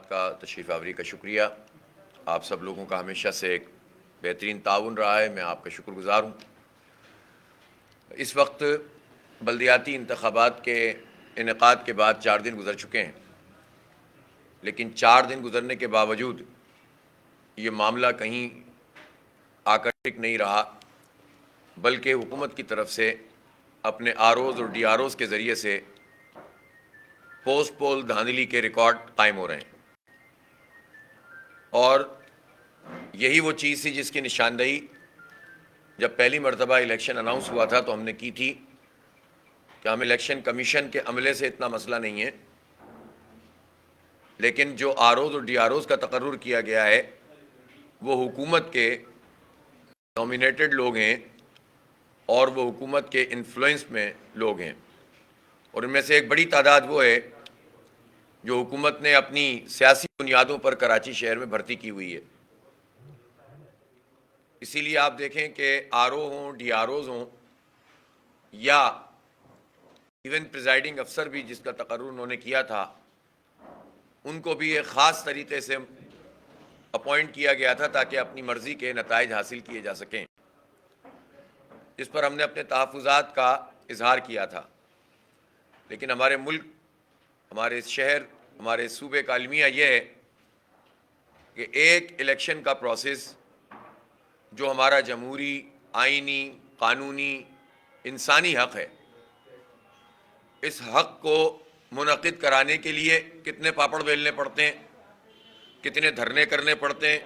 حضرات کا تشریف آوری کا شکریہ. آپ سب لوگوں کا ہمیشہ سے ایک بہترین تعاون رہا ہے, میں آپ کا شکر گزار ہوں. اس وقت بلدیاتی انتخابات کے انعقاد کے بعد 4 دن گزر چکے ہیں, لیکن 4 دن گزرنے کے باوجود یہ معاملہ کہیں آ کر ٹک نہیں رہا, بلکہ حکومت کی طرف سے اپنے آروز اور ڈی آروز کے ذریعے سے پوسٹ پول دھاندلی کے ریکارڈ قائم ہو رہے ہیں. اور یہی وہ چیز تھی جس کی نشاندہی جب پہلی مرتبہ الیکشن اناؤنس ہوا تھا تو ہم نے کی تھی کہ ہم الیکشن کمیشن کے عملے سے اتنا مسئلہ نہیں ہے, لیکن جو آروز اور ڈی آروز کا تقرر کیا گیا ہے وہ حکومت کے نومینیٹڈ لوگ ہیں اور وہ حکومت کے انفلوئنس میں لوگ ہیں, اور ان میں سے ایک بڑی تعداد وہ ہے جو حکومت نے اپنی سیاسی بنیادوں پر کراچی شہر میں بھرتی کی ہوئی ہے. اسی لیے آپ دیکھیں کہ آر او ہوں, ڈی آر اوز ہوں, یا ایون پریزائڈنگ افسر بھی جس کا تقرر انہوں نے کیا تھا, ان کو بھی ایک خاص طریقے سے اپوائنٹ کیا گیا تھا تاکہ اپنی مرضی کے نتائج حاصل کیے جا سکیں, جس پر ہم نے اپنے تحفظات کا اظہار کیا تھا. لیکن ہمارے ملک, ہمارے شہر, ہمارے صوبے کا المیہ یہ ہے کہ ایک الیکشن کا پروسیس جو ہمارا جمہوری, آئینی, قانونی, انسانی حق ہے, اس حق کو منعقد کرانے کے لیے کتنے پاپڑ بیلنے پڑتے ہیں, کتنے دھرنے کرنے پڑتے ہیں,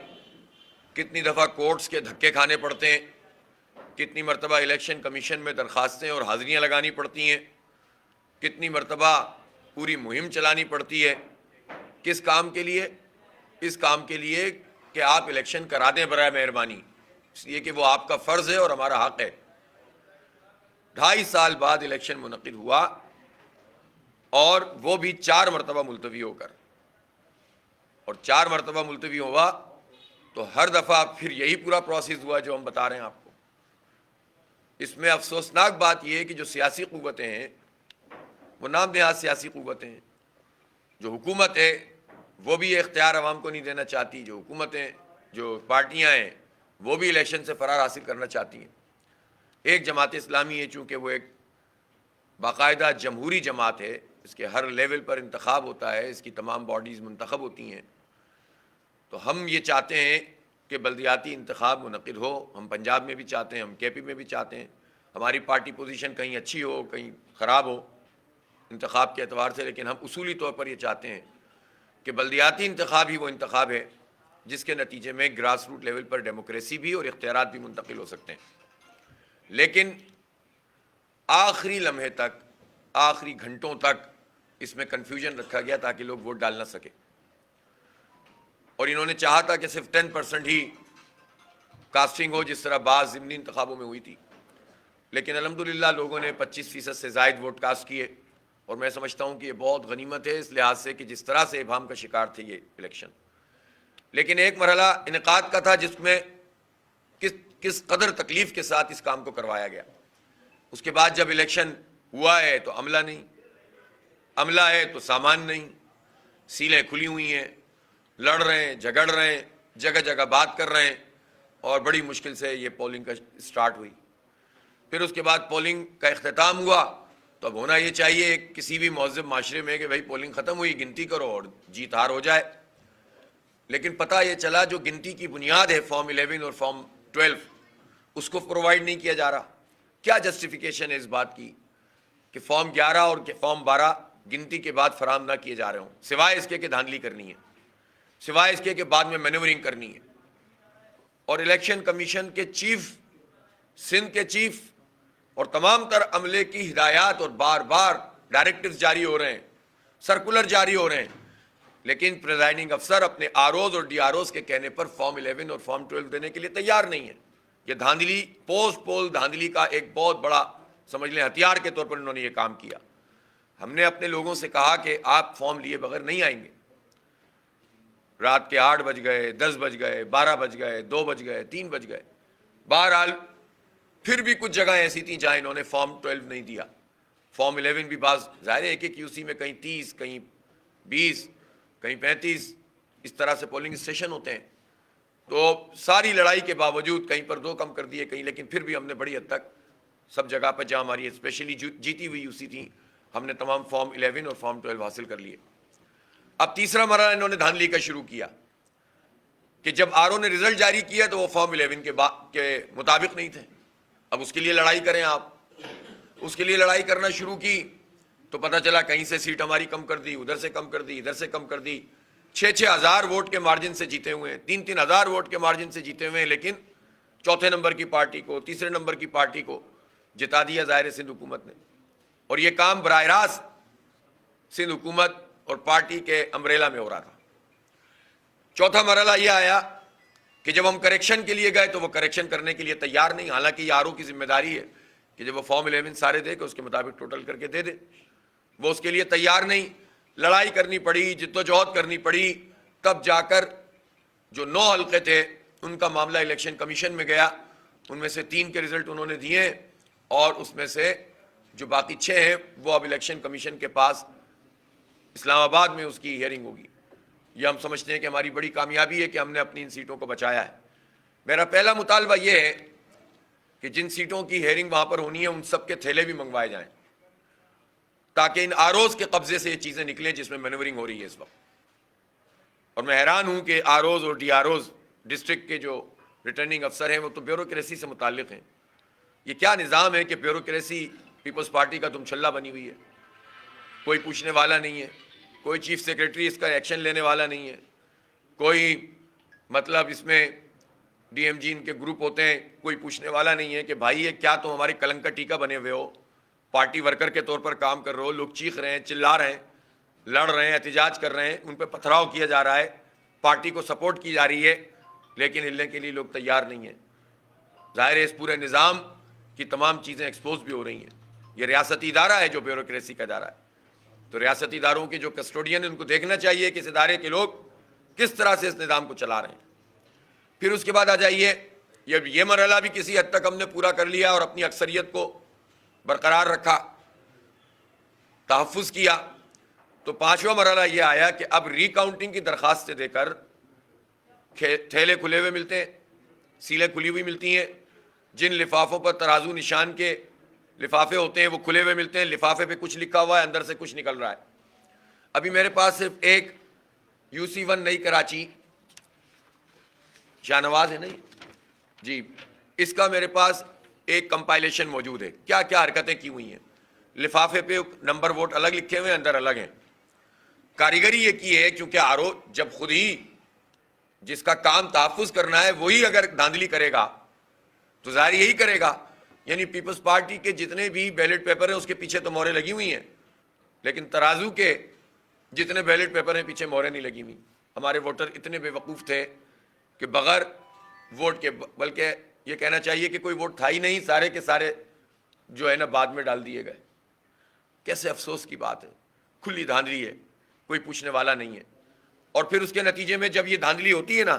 کتنی دفعہ کورٹس کے دھکے کھانے پڑتے ہیں, کتنی مرتبہ الیکشن کمیشن میں درخواستیں اور حاضریاں لگانی پڑتی ہیں, کتنی مرتبہ پوری مہم چلانی پڑتی ہے. کس کام کے لیے؟ اس کام کے لیے کہ آپ الیکشن کرا دیں برائے مہربانی, اس لیے کہ وہ آپ کا فرض ہے اور ہمارا حق ہے. 2.5 سال بعد الیکشن منعقد ہوا, اور وہ بھی 4 مرتبہ ملتوی ہو کر, اور 4 مرتبہ ملتوی ہوا تو ہر دفعہ پھر یہی پورا پروسیس ہوا جو ہم بتا رہے ہیں آپ کو. اس میں افسوسناک بات یہ ہے کہ جو سیاسی قوتیں ہیں وہ نام نہاد سیاسی قوتیں ہیں. جو حکومت ہے وہ بھی یہ اختیار عوام کو نہیں دینا چاہتی, جو حکومتیں, جو پارٹیاں ہیں وہ بھی الیکشن سے فرار حاصل کرنا چاہتی ہیں. ایک جماعت اسلامی ہے, چونکہ وہ ایک باقاعدہ جمہوری جماعت ہے, اس کے ہر لیول پر انتخاب ہوتا ہے, اس کی تمام باڈیز منتخب ہوتی ہیں, تو ہم یہ چاہتے ہیں کہ بلدیاتی انتخاب منعقد ہو. ہم پنجاب میں بھی چاہتے ہیں, ہم کے پی میں بھی چاہتے ہیں. ہماری پارٹی پوزیشن کہیں اچھی ہو کہیں خراب ہو انتخاب کے اعتبار سے, لیکن ہم اصولی طور پر یہ چاہتے ہیں کہ بلدیاتی انتخاب ہی وہ انتخاب ہے جس کے نتیجے میں گراس روٹ لیول پر ڈیموکریسی بھی اور اختیارات بھی منتقل ہو سکتے ہیں. لیکن آخری لمحے تک, آخری گھنٹوں تک اس میں کنفیوژن رکھا گیا تاکہ لوگ ووٹ ڈال نہ سکے, اور انہوں نے چاہا تھا کہ صرف 10% ہی کاسٹنگ ہو جس طرح بعض ضمنی انتخابوں میں ہوئی تھی. لیکن الحمدللہ لوگوں نے 25% سے زائد ووٹ کاسٹ کیے, اور میں سمجھتا ہوں کہ یہ بہت غنیمت ہے اس لحاظ سے کہ جس طرح سے ابہام کا شکار تھے یہ الیکشن. لیکن ایک مرحلہ انعقاد کا تھا جس میں کس قدر تکلیف کے ساتھ اس کام کو کروایا گیا. اس کے بعد جب الیکشن ہوا ہے تو عملہ نہیں, عملہ ہے تو سامان نہیں, سیلیں کھلی ہوئی ہیں, لڑ رہے ہیں, جھگڑ رہے ہیں, جگہ جگہ بات کر رہے ہیں, اور بڑی مشکل سے یہ پولنگ کا سٹارٹ ہوئی. پھر اس کے بعد پولنگ کا اختتام ہوا, تو اب ہونا یہ چاہیے کسی بھی مہذب معاشرے میں کہ بھائی پولنگ ختم ہوئی, گنتی کرو اور جیت ہار ہو جائے. لیکن پتہ یہ چلا جو گنتی کی بنیاد ہے فارم 11 اور فارم 12 اس کو پرووائڈ نہیں کیا جا رہا. کیا جسٹیفیکیشن ہے اس بات کی کہ فارم 11 اور فارم 12 گنتی کے بعد فراہم نہ کیے جا رہے ہوں, سوائے اس کے کہ دھاندلی کرنی ہے, سوائے اس کے کہ بعد میں مینیورنگ کرنی ہے. اور الیکشن کمیشن کے چیف, سندھ کے چیف اور تمام تر عملے کی ہدایات اور بار بار ڈائریکٹیوز جاری ہو رہے ہیں, سرکولر جاری ہو رہے ہیں, لیکن پریزائڈنگ افسر اپنے آر اوز اور ڈی آر اوز کے کہنے پر فارم 11 اور فارم 12 دینے کے لیے تیار نہیں ہے. یہ دھاندلی, پوسٹ پول دھاندلی کا ایک بہت بڑا سمجھ لیں ہتھیار کے طور پر انہوں نے یہ کام کیا. ہم نے اپنے لوگوں سے کہا کہ آپ فارم لیے بغیر نہیں آئیں گے. رات کے 8 بج گئے, 10 بج گئے, 12 بج گئے, 2 بج گئے, 3 بج گئے. بہرحال پھر بھی کچھ جگہیں ایسی تھیں جہاں انہوں نے فارم 12 نہیں دیا. فارم 11 بھی بعض ظاہر ہے ایک ایک QC میں کہیں 30, کہیں 20, کہیں 35, اس طرح سے پولنگ اسٹیشن ہوتے ہیں. تو ساری لڑائی کے باوجود کہیں پر 2 کم کر دیے کہیں، لیکن پھر بھی ہم نے بڑی حد تک سب جگہ پر جہاں ہماری اسپیشلی جیتی ہوئی یو سی تھی، ہم نے تمام فارم 11 اور فارم 12 حاصل کر لیے. اب تیسرا مرحلہ انہوں نے دھاندلی کا شروع کیا کہ جب آر او نے رزلٹ جاری کیا تو وہ فارم 11 کے مطابق نہیں تھے. اب اس کے لیے لڑائی کریں آپ. اس کے لیے لڑائی کرنا شروع کی تو پتہ چلا کہیں سے سیٹ ہماری کم کر دی، ادھر سے کم کر دی، ادھر سے کم کر دی. 6,000 ووٹ کے مارجن سے جیتے ہوئے ہیں، 3,000 ووٹ کے مارجن سے جیتے ہوئے ہیں، لیکن چوتھے نمبر کی پارٹی کو، تیسرے نمبر کی پارٹی کو جتا دیا ظاہر سندھ حکومت نے. اور یہ کام براہ راست سندھ حکومت اور پارٹی کے امبریلا میں ہو رہا تھا. چوتھا مرحلہ یہ آیا کہ جب ہم کریکشن کے لیے گئے تو وہ کریکشن کرنے کے لیے تیار نہیں، حالانکہ یہ آر او کی ذمہ داری ہے کہ جب وہ فارم 11 سارے دے کہ اس کے مطابق ٹوٹل کر کے دے دے. وہ اس کے لیے تیار نہیں. لڑائی کرنی پڑی، جدوجہد کرنی پڑی، تب جا کر جو 9 حلقے تھے ان کا معاملہ الیکشن کمیشن میں گیا. ان میں سے 3 کے رزلٹ انہوں نے دیے اور اس میں سے جو باقی 6 ہیں وہ اب الیکشن کمیشن کے پاس اسلام آباد میں اس کی ہیئرنگ ہوگی. یہ ہم سمجھتے ہیں کہ ہماری بڑی کامیابی ہے کہ ہم نے اپنی ان سیٹوں کو بچایا ہے. میرا پہلا مطالبہ یہ ہے کہ جن سیٹوں کی ہیئرنگ وہاں پر ہونی ہے ان سب کے تھیلے بھی منگوائے جائیں تاکہ ان آر اوز کے قبضے سے یہ چیزیں نکلیں جس میں مینورنگ ہو رہی ہے اس وقت. اور میں حیران ہوں کہ آر اوز اور ڈی آر اوز ڈسٹرکٹ کے جو ریٹرننگ افسر ہیں وہ تو بیوروکریسی سے متعلق ہیں. یہ کیا نظام ہے کہ بیوروکریسی پیپلز پارٹی کا تم چھلا بنی ہوئی ہے. کوئی پوچھنے والا نہیں ہے، کوئی چیف سیکریٹری اس کا ایکشن لینے والا نہیں ہے، کوئی مطلب اس میں ڈی ایم جی ان کے گروپ ہوتے ہیں، کوئی پوچھنے والا نہیں ہے کہ بھائی یہ کیا تم ہماری کلنک کا ٹیکا بنے ہوئے ہو، پارٹی ورکر کے طور پر کام کر رہے ہو. لوگ چیخ رہے ہیں، چلا رہے ہیں، لڑ رہے ہیں، احتجاج کر رہے ہیں، ان پہ پتھراؤ کیا جا رہا ہے، پارٹی کو سپورٹ کی جا رہی ہے، لیکن ہلنے کے لیے لوگ تیار نہیں ہیں. ظاہر ہے اس پورے نظام کی تمام چیزیں ایکسپوز بھی ہو رہی ہیں. یہ ریاستی ادارہ ہے جو بیوروکریسی کا ادارہ ہے، تو ریاستی اداروں کے جو کسٹوڈین ہیں ان کو دیکھنا چاہیے کہ اس ادارے کے لوگ کس طرح سے اس نظام کو چلا رہے ہیں. پھر اس کے بعد آ جائیے، یہ مرحلہ بھی کسی حد تک ہم نے پورا کر لیا اور اپنی اکثریت کو برقرار رکھا، تحفظ کیا. تو 5واں مرحلہ یہ آیا کہ اب ری کاؤنٹنگ کی درخواستیں دے کر تھیلے کھلے ہوئے ملتے ہیں، سیلیں کھلی ہوئی ملتی ہیں. جن لفافوں پر ترازو نشان کے لفافے ہوتے ہیں وہ کھلے ہوئے ملتے ہیں. لفافے پہ کچھ لکھا ہوا ہے، اندر سے کچھ نکل رہا ہے. ابھی میرے پاس صرف ایک UC1 نئی کراچی، شاہ نواز ہے نہیں جی، اس کا میرے پاس ایک کمپائلیشن موجود ہے. کیا کیا حرکتیں کی ہوئی ہیں. لفافے پہ نمبر ووٹ الگ لکھے ہوئے ہیں، اندر الگ ہیں. کاریگری یہ کی ہے کیونکہ آر او جب خود ہی جس کا کام تحفظ کرنا ہے وہی اگر دھاندلی کرے گا تو ظاہر یہی کرے گا. یعنی پیپلز پارٹی کے جتنے بھی بیلٹ پیپر ہیں اس کے پیچھے تو مہریں لگی ہوئی ہیں، لیکن ترازو کے جتنے بیلٹ پیپر ہیں پیچھے مہریں نہیں لگی ہوئی. ہمارے ووٹر اتنے بے وقوف تھے کہ بغیر ووٹ کے، بلکہ یہ کہنا چاہیے کہ کوئی ووٹ تھا ہی نہیں، سارے کے سارے جو ہے نا بعد میں ڈال دیے گئے. کیسے افسوس کی بات ہے. کھلی دھاندلی ہے، کوئی پوچھنے والا نہیں ہے. اور پھر اس کے نتیجے میں جب یہ دھاندلی ہوتی ہے نا،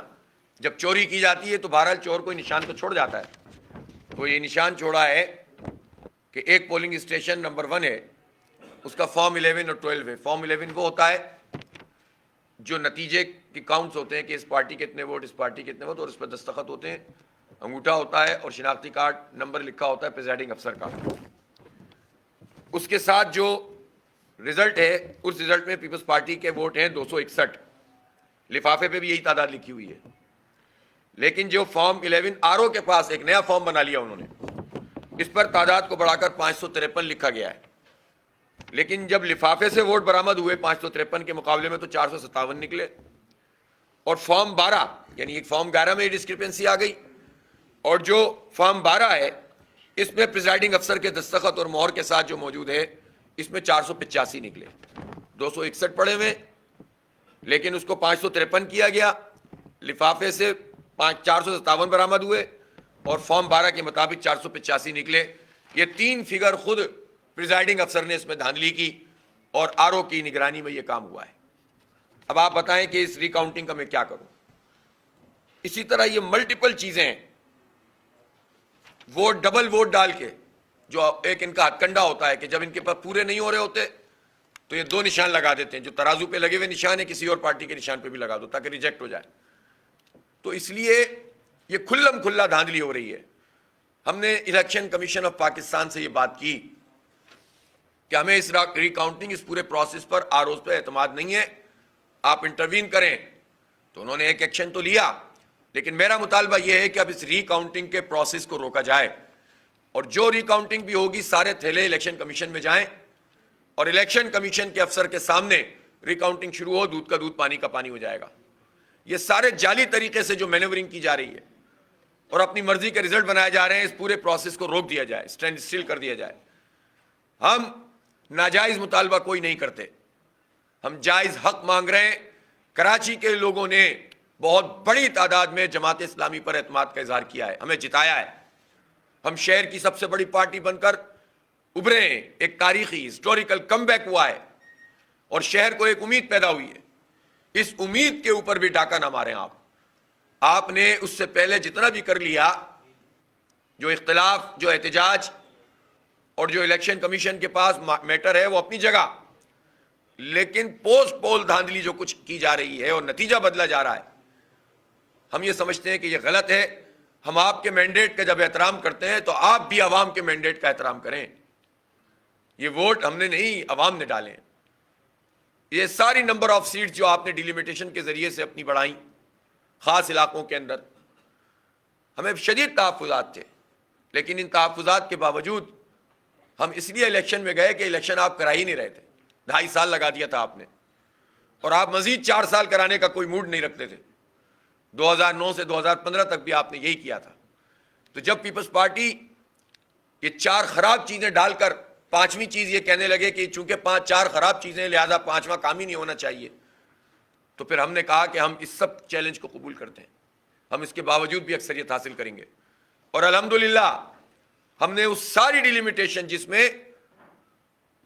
جب چوری کی جاتی ہے تو بہرحال چور کوئی نشان تو چھوڑ جاتا ہے. تو یہ نشان چھوڑا ہے کہ ایک پولنگ اسٹیشن نمبر 1 ہے، اس کا فارم 11 اور 12 ہے. فارم 11 وہ ہوتا ہے جو نتیجے کے کاؤنٹس ہوتے ہیں کہ اس پارٹی کے اتنے ووٹ، اس پارٹی کے اتنے ووٹ، اور اس پہ دستخط ہوتے ہیں، انگوٹھا ہوتا ہے اور شناختی کارڈ نمبر لکھا ہوتا ہے پریزائڈنگ افسر کا. اس کے ساتھ جو رزلٹ ہے اس رزلٹ میں پیپلز پارٹی کے ووٹ ہیں 261. لفافے پہ بھی یہی تعداد لکھی ہوئی ہے. لیکن جو فارم 11 آر او کے پاس ایک نیا فارم بنا لیا انہوں نے، اس پر تعداد کو بڑھا کر 553 لکھا گیا ہے. لیکن جب لفافے سے ووٹ برآمد ہوئے 553 کے مقابلے میں تو 457 نکلے. اور فارم 12 یعنی ایک فارم 11 میں ڈسکرپنسی آ گئی، اور جو فارم 12 ہے اس میں پریزائڈنگ افسر کے دستخط اور مہر کے ساتھ جو موجود ہے اس میں 485 نکلے. 261 پڑے ہوئے لیکن اس کو 553 کیا گیا. لفافے سے 457 برآمد ہوئے اور فارم 12 کے مطابق 485 نکلے. یہ 3 فگر خود پریزائڈنگ افسر نے اس میں دھاندلی کی اور آر او کی نگرانی میں یہ کام ہوا ہے. اب آپ بتائیں کہ اس ری کاؤنٹنگ کا میں کیا کروں. اسی طرح یہ ملٹیپل چیزیں ہیں. ووٹ ڈبل ووٹ ڈال کے جو ایک ان کا ہتھ کنڈا ہوتا ہے کہ جب ان کے پاس پورے نہیں ہو رہے ہوتے تو یہ دو نشان لگا دیتے ہیں، جو ترازو پہ لگے ہوئے نشان ہے کسی اور پارٹی کے نشان پہ بھی لگا دو تاکہ ریجیکٹ ہو جائے. تو اس لیے یہ کھلم کھلا دھاندلی ہو رہی ہے. ہم نے الیکشن کمیشن آف پاکستان سے یہ بات کی کہ ہمیں اس ریکاؤنٹنگ اس پورے پروسیس پر آر اوز پہ اعتماد نہیں ہے، آپ انٹروین کریں. تو انہوں نے ایک ایکشن تو لیا، لیکن میرا مطالبہ یہ ہے کہ اب اس ریکاؤنٹنگ کے پروسیس کو روکا جائے، اور جو ریکاؤنٹنگ بھی ہوگی سارے تھیلے الیکشن کمیشن میں جائیں اور الیکشن کمیشن کے افسر کے سامنے ریکاؤنٹنگ شروع ہو، دودھ کا دودھ پانی کا پانی ہو جائے گا. یہ سارے جعلی طریقے سے جو مینیورنگ کی جا رہی ہے اور اپنی مرضی کے رزلٹ بنائے جا رہے ہیں، اس پورے پروسیس کو روک دیا جائے، اسٹینڈ اسٹل کر دیا جائے. ہم ناجائز مطالبہ کوئی نہیں کرتے، ہم جائز حق مانگ رہے ہیں. کراچی کے لوگوں نے بہت بڑی تعداد میں جماعت اسلامی پر اعتماد کا اظہار کیا ہے، ہمیں جتایا ہے. ہم شہر کی سب سے بڑی پارٹی بن کر ابھرے ہیں، ایک تاریخی ہسٹوریکل کم بیک ہوا ہے اور شہر کو ایک امید پیدا ہوئی ہے. اس امید کے اوپر بھی ڈاکہ نہ ماریں. آپ نے اس سے پہلے جتنا بھی کر لیا، جو اختلاف، جو احتجاج اور جو الیکشن کمیشن کے پاس میٹر ہے وہ اپنی جگہ، لیکن پوسٹ پول دھاندلی جو کچھ کی جا رہی ہے اور نتیجہ بدلا جا رہا ہے، ہم یہ سمجھتے ہیں کہ یہ غلط ہے. ہم آپ کے مینڈیٹ کا جب احترام کرتے ہیں تو آپ بھی عوام کے مینڈیٹ کا احترام کریں. یہ ووٹ ہم نے نہیں، عوام نے ڈالے ہیں. یہ ساری نمبر آف سیٹس جو آپ نے ڈیلیمیٹیشن کے ذریعے سے اپنی بڑھائیں خاص علاقوں کے اندر، ہمیں شدید تحفظات تھے، لیکن ان تحفظات کے باوجود ہم اس لیے الیکشن میں گئے کہ الیکشن آپ کرا ہی نہیں رہے تھے. 2.5 سال لگا دیا تھا آپ نے، اور آپ مزید 4 سال کرانے کا کوئی موڈ نہیں رکھتے تھے. 2009 سے 2015 تک بھی آپ نے یہی کیا تھا. تو جب پیپلز پارٹی یہ 4 خراب چیزیں ڈال کر 5ویں چیز یہ کہنے لگے کہ چونکہ 4 خراب چیزیں لہذا 5واں کام ہی نہیں ہونا چاہیے، تو پھر ہم نے کہا کہ ہم اس سب چیلنج کو قبول کرتے ہیں، ہم اس کے باوجود بھی اکثریت حاصل کریں گے. اور الحمدللہ ہم نے اس ساری ڈیلیمیٹیشن جس میں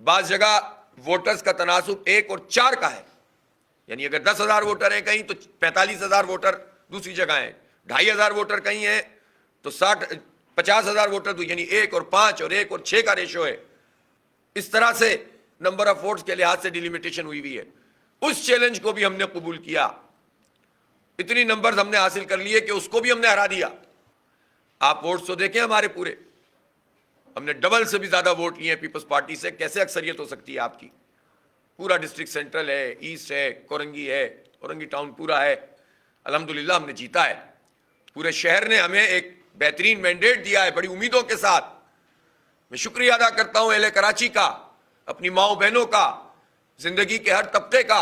بعض جگہ ووٹرز کا تناسب 1 اور 4 کا ہے، یعنی اگر 10,000 ووٹر ہیں کہیں تو 45,000 ووٹر دوسری جگہ ہیں، 2,500 ووٹر کہیں ہیں تو 50,000 ووٹر تو یعنی 1 اور 5 اور 1 اور 6 کا ریشو ہے. اس طرح سے نمبر آف ووٹس کے لحاظ سے ڈیلیمیٹیشن ہوئی ہے. اس چیلنج کو بھی ہم نے قبول کیا. اتنی نمبرز ہم نے حاصل کر لیے کہ اس کو بھی ہم نے ہرا دیا. آپ ووٹس تو دیکھیں ہمارے پورے، ہم نے ڈبل سے بھی زیادہ ووٹ لیے ہیں پیپلز پارٹی سے. کیسے اکثریت ہو سکتی ہے آپ کی؟ پورا ڈسٹرکٹ سینٹرل ہے، ایسٹ ہے، کورنگی ہے، کورنگی ٹاؤن پورا ہے. الحمدللہ ہم نے جیتا ہے. پورے شہر نے ہمیں ایک بہترین مینڈیٹ دیا ہے بڑی امیدوں کے ساتھ. میں شکریہ ادا کرتا ہوں اہل کراچی کا، اپنی ماؤں بہنوں کا، زندگی کے ہر طبقے کا.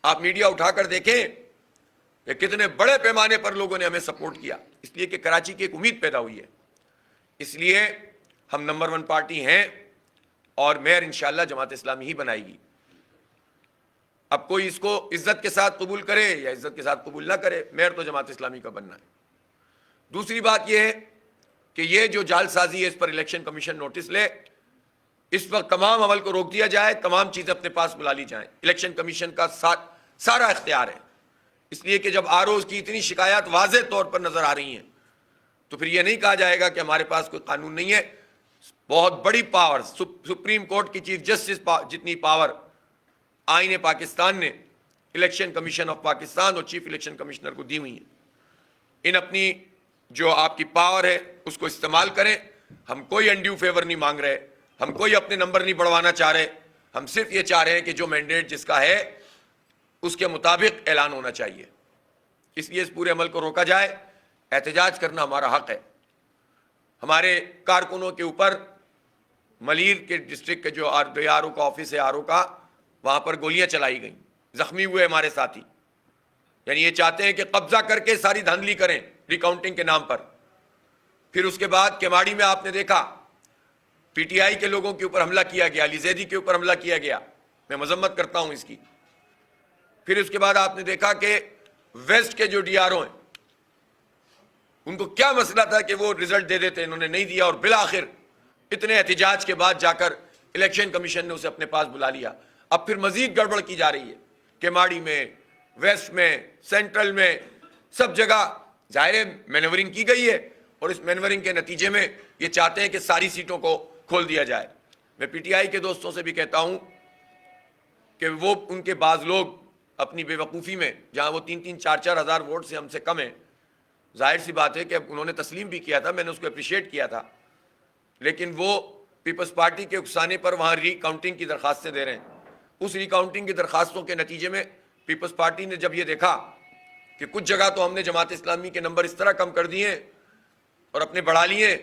آپ میڈیا اٹھا کر دیکھیں کہ کتنے بڑے پیمانے پر لوگوں نے ہمیں سپورٹ کیا، اس لیے کہ کراچی کی ایک امید پیدا ہوئی ہے. اس لیے ہم نمبر 1 پارٹی ہیں اور میئر انشاءاللہ جماعت اسلامی ہی بنائے گی. اب کوئی اس کو عزت کے ساتھ قبول کرے یا عزت کے ساتھ قبول نہ کرے، میئر تو جماعت اسلامی کا بننا ہے. دوسری بات یہ ہے کہ یہ جو جال سازی ہے اس پر الیکشن کمیشن نوٹس لے. اس وقت تمام عمل کو روک دیا جائے، تمام چیزیں اپنے پاس بلا لی جائیں. الیکشن کمیشن کا سارا اختیار ہے. اس لیے کہ جب آر اوز کی اتنی شکایات واضح طور پر نظر آ رہی ہیں تو پھر یہ نہیں کہا جائے گا کہ ہمارے پاس کوئی قانون نہیں ہے. بہت بڑی پاور، سپریم کورٹ کی چیف جسٹس جتنی پاور آئین پاکستان نے الیکشن کمیشن آف پاکستان اور چیف الیکشن کمشنر کو دی ہوئی ہیں. ان اپنی جو آپ کی پاور ہے اس کو استعمال کریں. ہم کوئی انڈیو فیور نہیں مانگ رہے، ہم کوئی اپنے نمبر نہیں بڑھوانا چاہ رہے. ہم صرف یہ چاہ رہے ہیں کہ جو مینڈیٹ جس کا ہے اس کے مطابق اعلان ہونا چاہیے. اس لیے اس پورے عمل کو روکا جائے. احتجاج کرنا ہمارا حق ہے. ہمارے کارکنوں کے اوپر ملیر کے ڈسٹرکٹ کے جو آر او کا آفس ہے، آر او کا، وہاں پر گولیاں چلائی گئیں، زخمی ہوئے ہمارے ساتھی. یعنی یہ چاہتے ہیں کہ قبضہ کر کے ساری دھاندلی کریں ریکاؤنٹنگ کے نام پر. پھر اس کے بعد کیماڑی میں آپ نے دیکھا پی ٹی آئی کے لوگوں کے اوپر حملہ کیا گیا، علی زیدی کے اوپر حملہ کیا گیا. میں مذمت کرتا ہوں اس کی. پھر اس کے بعد آپ نے دیکھا کہ ویسٹ کے جو ڈی آر او ہیں ان کو کیا مسئلہ تھا کہ وہ رزلٹ دے دیتے، انہوں نے نہیں دیا، اور بالآخر اتنے احتجاج کے بعد جا کر الیکشن کمیشن نے اسے اپنے پاس بلا لیا. اب پھر مزید گڑبڑ کی جا رہی ہے کیماڑی میں، ویسٹ میں، سینٹرل میں، سب جگہ. ظاہر مینورنگ کی گئی ہے اور اس مینورنگ کے نتیجے میں یہ چاہتے ہیں کہ ساری سیٹوں کو کھول دیا جائے. میں پی ٹی آئی کے دوستوں سے بھی کہتا ہوں کہ وہ ان کے بعض لوگ اپنی بے وقوفی میں، جہاں وہ 3-4 ہزار ووٹ سے ہم سے کم ہیں، ظاہر سی بات ہے کہ اب انہوں نے تسلیم بھی کیا تھا، میں نے اس کو اپریشیٹ کیا تھا، لیکن وہ پیپلز پارٹی کے اکسانے پر وہاں ری کاؤنٹنگ کی درخواستیں دے رہے ہیں۔ اس ری کاؤنٹنگ کی درخواستوں کے نتیجے میں پیپلز پارٹی نے جب یہ دیکھا کہ کچھ جگہ تو ہم نے جماعت اسلامی کے نمبر اس طرح کم کر دیے اور اپنے بڑھا لیے،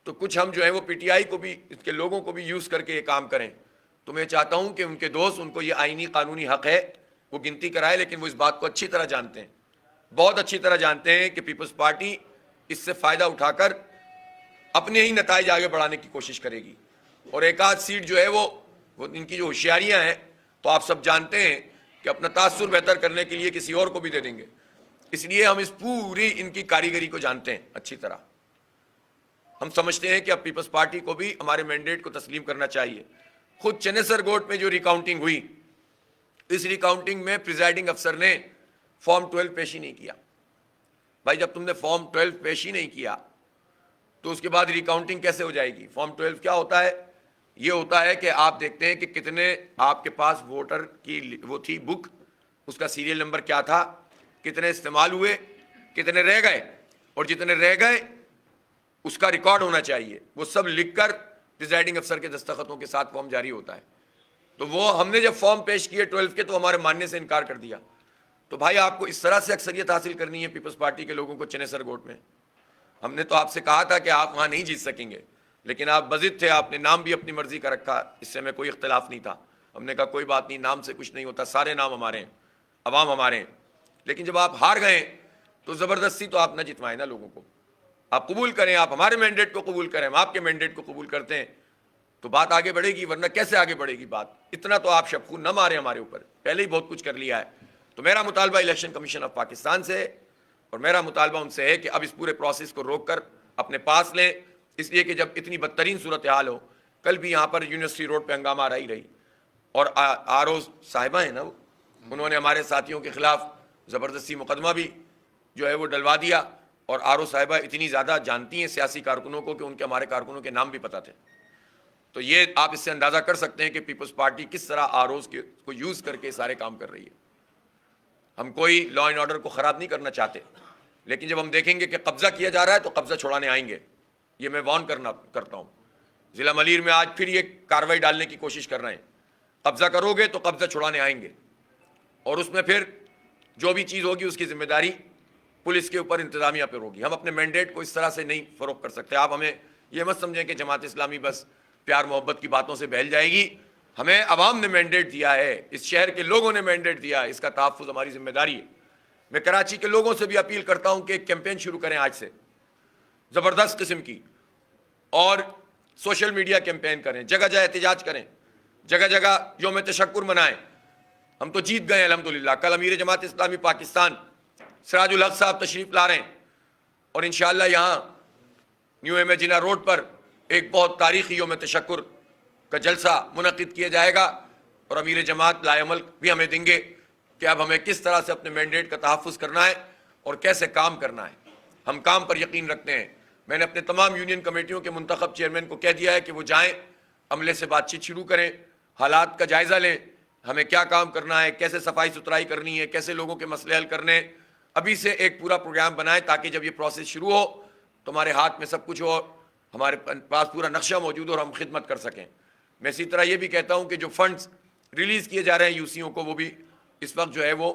تو کچھ ہم جو ہے وہ پی ٹی آئی کو بھی، اس کے لوگوں کو بھی یوز کر کے یہ کام کریں۔ تو میں چاہتا ہوں کہ ان کے دوست، ان کو یہ آئینی قانونی حق ہے، وہ گنتی کرائے، لیکن وہ اس بات کو اچھی طرح جانتے ہیں، بہت اچھی طرح جانتے ہیں کہ پیپلز پارٹی اس سے فائدہ اٹھا کر اپنے ہی نتائج آگے بڑھانے کی کوشش کرے گی، اور ایک آدھ سیٹ جو ہے وہ ان کی جو ہوشیاریاں ہیں تو آپ سب جانتے ہیں کہ اپنا تاثر بہتر کرنے کے لیے کسی اور کو بھی دے دیں گے۔ اس لیے ہم اس پوری ان کی کاریگری کو جانتے ہیں اچھی طرح۔ ہم سمجھتے ہیں کہ اب پیپلز پارٹی کو بھی ہمارے مینڈیٹ کو تسلیم کرنا چاہیے۔ خود چنیسر گوٹ میں جو ریکاؤنٹنگ ہوئی، اس ریکاؤنٹنگ میں پریزائڈنگ افسر نے فارم 12 پیش ہی نہیں کیا۔ بھائی جب تم نے فارم 12 پیش ہی نہیں کیا تو اس کے بعد ریکاؤنٹنگ کیسے ہو جائے گی؟ فارم 12 کیا ہوتا ہے؟ یہ ہوتا ہے کہ آپ دیکھتے ہیں کہ کتنے آپ کے پاس ووٹر کی وہ تھی بک، اس کا سیریل نمبر کیا تھا، کتنے استعمال ہوئے، کتنے رہ گئے، اور جتنے رہ گئے اس کا ریکارڈ ہونا چاہیے۔ وہ سب لکھ کر پریزائڈنگ افسر کے دستخطوں کے ساتھ فارم جاری ہوتا ہے۔ تو وہ ہم نے جب فارم پیش کیے 12 کے تو ہمارے ماننے سے انکار کر دیا۔ تو بھائی آپ کو اس طرح سے اکثریت حاصل کرنی ہے پیپلز پارٹی کے لوگوں کو چنیسر گوٹ میں؟ ہم نے تو آپ سے کہا تھا کہ آپ وہاں نہیں جیت سکیں گے، لیکن آپ بضد تھے، آپ نے نام بھی اپنی مرضی کا رکھا، اس سے ہمیں کوئی اختلاف نہیں تھا۔ ہم نے کہا کوئی بات نہیں، نام سے کچھ نہیں ہوتا، سارے نام ہمارے ہیں، عوام ہمارے ہیں۔ لیکن جب آپ ہار گئے تو زبردستی تو آپ نہ جتوائیں نا لوگوں کو، آپ قبول کریں، آپ ہمارے مینڈیٹ کو قبول کریں، ہم آپ کے مینڈیٹ کو قبول کرتے ہیں تو بات آگے بڑھے گی، ورنہ کیسے آگے بڑھے گی بات؟ اتنا تو آپ شبخون نہ ماریں ہمارے اوپر، پہلے ہی بہت کچھ کر لیا ہے۔ تو میرا مطالبہ الیکشن کمیشن آف پاکستان سے ہے، اور میرا مطالبہ ان سے ہے کہ اب اس پورے پروسیس کو روک کر اپنے پاس لیں، اس لیے کہ جب اتنی بدترین صورتحال ہو، کل بھی یہاں پر یونیورسٹی روڈ پہ ہنگامہ رہی، اور آر او صاحبہ ہیں نا، انہوں نے ہمارے ساتھیوں کے خلاف زبردستی مقدمہ بھی جو ہے وہ ڈلوا دیا، اور آر او صاحبہ اتنی زیادہ جانتی ہیں سیاسی کارکنوں کو کہ ان کے ہمارے کارکنوں کے نام بھی پتہ تھے۔ تو یہ آپ اس سے اندازہ کر سکتے ہیں کہ پیپلز پارٹی کس طرح آر اوز کو یوز کر کے سارے کام کر رہی ہے۔ ہم کوئی لا اینڈ آرڈر کو خراب نہیں کرنا چاہتے، لیکن جب ہم دیکھیں گے کہ قبضہ کیا جا رہا ہے تو قبضہ چھڑانے آئیں گے، یہ میں وارن کرتا ہوں۔ ضلع ملیر میں آج پھر یہ کارروائی ڈالنے کی کوشش کر رہے ہیں، قبضہ کرو گے تو قبضہ چھڑانے آئیں گے، اور اس میں پھر جو بھی چیز ہوگی اس کی ذمہ داری پولیس کے اوپر، انتظامیہ پر ہوگی۔ ہم اپنے مینڈیٹ کو اس طرح سے نہیں فروغ کر سکتے۔ آپ ہمیں یہ مت سمجھیں کہ جماعت اسلامی بس پیار محبت کی باتوں سے بہل جائے گی۔ ہمیں عوام نے مینڈیٹ دیا ہے، اس شہر کے لوگوں نے مینڈیٹ دیا ہے، اس کا تحفظ ہماری ذمہ داری ہے۔ میں کراچی کے لوگوں سے بھی اپیل کرتا ہوں کہ ایک کیمپین شروع کریں آج سے، زبردست قسم کی، اور سوشل میڈیا کیمپین کریں، جگہ جگہ احتجاج کریں، جگہ جگہ یوم تشکر منائیں۔ ہم تو جیت گئے الحمدللہ۔ کل امیر جماعت اسلامی پاکستان سراج الحق صاحب تشریف لا رہے ہیں، اور انشاءاللہ یہاں نیو امیجنا روڈ پر ایک بہت تاریخی یوم تشکر کا جلسہ منعقد کیا جائے گا، اور امیر جماعت لائے عمل بھی ہمیں دیں گے کہ اب ہمیں کس طرح سے اپنے مینڈیٹ کا تحفظ کرنا ہے اور کیسے کام کرنا ہے۔ ہم کام پر یقین رکھتے ہیں۔ میں نے اپنے تمام یونین کمیٹیوں کے منتخب چیئرمین کو کہہ دیا ہے کہ وہ جائیں، عملے سے بات چیت شروع کریں، حالات کا جائزہ لیں، ہمیں کیا کام کرنا ہے، کیسے صفائی ستھرائی کرنی ہے، کیسے لوگوں کے مسئلے حل کرنے، ابھی سے ایک پورا پروگرام بنائیں تاکہ جب یہ پروسیس شروع ہو تو ہمارے ہاتھ میں سب کچھ ہو، ہمارے پاس پورا نقشہ موجود ہو اور ہم خدمت کر سکیں۔ میں اسی طرح یہ بھی کہتا ہوں کہ جو فنڈز ریلیز کیے جا رہے ہیں یوسیوں کو، وہ بھی اس وقت جو ہے وہ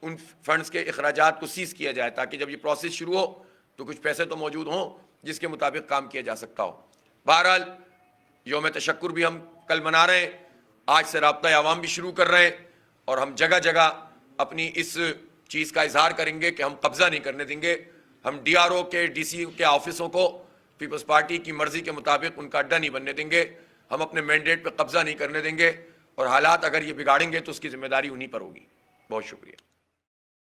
ان فنڈز کے اخراجات کو سیز کیا جائے تاکہ جب یہ پروسیس شروع ہو تو کچھ پیسے تو موجود ہوں جس کے مطابق کام کیا جا سکتا ہو۔ بہرحال یوم تشکر بھی ہم کل منا رہے ہیں، آج سے رابطہ عوام بھی شروع کر رہے ہیں، اور ہم جگہ جگہ اپنی اس چیز کا اظہار کریں گے کہ ہم قبضہ نہیں کرنے دیں گے۔ ہم ڈی آر او کے، ڈی سی کے آفسوں کو پیپلز پارٹی کی مرضی کے مطابق ان کا اڈا نہیں بننے دیں گے، ہم اپنے مینڈیٹ پہ قبضہ نہیں کرنے دیں گے، اور حالات اگر یہ بگاڑیں گے تو اس کی ذمہ داری انہی پر ہوگی۔ بہت شکریہ۔